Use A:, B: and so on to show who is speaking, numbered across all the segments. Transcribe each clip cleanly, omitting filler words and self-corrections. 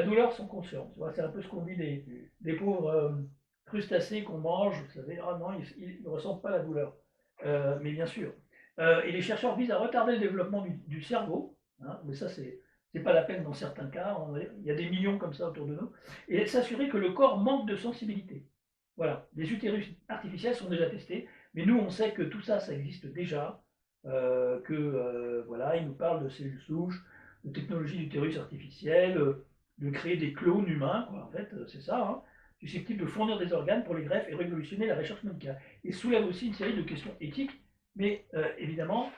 A: La douleur sont conscients. C'est un peu ce qu'on dit des pauvres crustacés qu'on mange. Vous savez, ah non, ils ne ressentent pas la douleur. Mais bien sûr. Et les chercheurs visent à retarder le développement du cerveau, hein, mais ça, c'est pas la peine dans certains cas. Il y a des millions comme ça autour de nous. Et s'assurer que le corps manque de sensibilité. Voilà. Les utérus artificiels sont déjà testés, mais nous, on sait que tout ça, ça existe déjà. Voilà, ils nous parlent de cellules souches, de technologie d'utérus artificiel, de créer des clones humains, quoi, en fait, c'est ça, hein, susceptibles de fournir des organes pour les greffes et révolutionner la recherche médicale. Et soulève aussi une série de questions éthiques, mais évidemment,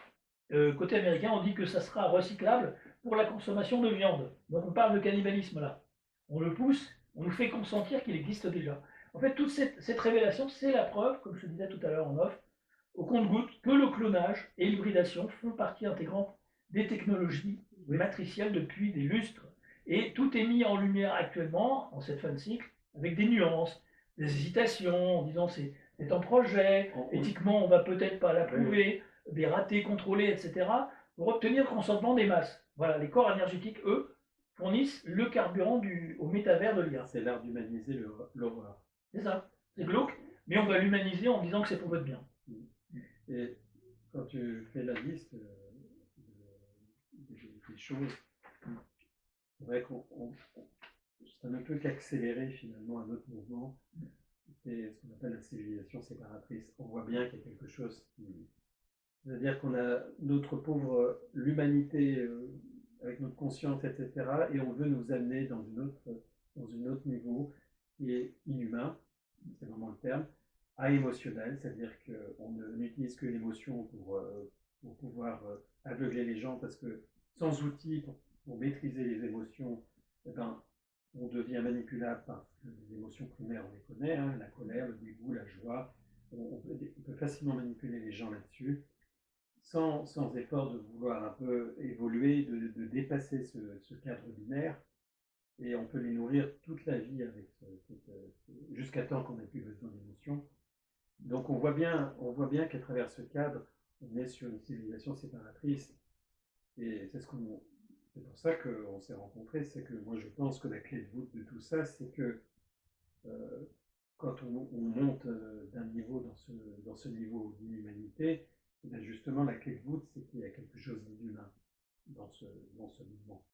A: côté américain, on dit que ça sera recyclable pour la consommation de viande. Donc on parle de cannibalisme là. On le pousse, on nous fait consentir qu'il existe déjà. En fait, toute cette révélation, c'est la preuve, comme je le disais tout à l'heure en off, au compte-gouttes, que le clonage et l'hybridation font partie intégrante des technologies matricielles depuis des lustres. Et tout est mis en lumière actuellement, en cette fin de cycle, avec des nuances, des hésitations, en disant c'est un projet, éthiquement on va peut-être pas l'approuver, des ratés contrôlés, etc., pour obtenir le consentement des masses. Voilà, les corps énergétiques, eux, fournissent le carburant au métavers de l'IA.
B: C'est l'art d'humaniser l'horreur.
A: C'est ça, c'est glauque, mais on va l'humaniser en disant que c'est pour votre bien.
B: Et quand tu fais la liste des choses, c'est vrai qu'on ça ne peut qu'accélérer finalement un autre mouvement, c'est ce qu'on appelle la civilisation séparatrice. On voit bien qu'il y a quelque chose qui... C'est-à-dire qu'on a notre pauvre l'humanité avec notre conscience, etc. Et on veut nous amener dans une autre niveau qui est inhumain, c'est vraiment le terme, à émotionnel, c'est-à-dire qu'on n'utilise que l'émotion pour pouvoir aveugler les gens, parce que sans outils pour maîtriser les émotions, eh ben, on devient manipulable par les émotions primaires, on les connaît, hein, la colère, le dégoût, la joie. On peut facilement manipuler les gens là-dessus, sans effort de vouloir un peu évoluer, de dépasser ce cadre binaire. Et on peut les nourrir toute la vie avec jusqu'à temps qu'on n'ait plus besoin d'émotions. Donc on voit bien qu'à travers ce cadre, on est sur une civilisation séparatrice. Et c'est pour ça qu'on s'est rencontrés. C'est que moi je pense que la clé de voûte de tout ça, c'est que euh, quand on monte d'un niveau dans ce niveau d'inhumanité, justement la clé de voûte, c'est qu'il y a quelque chose d'inhumain dans ce mouvement.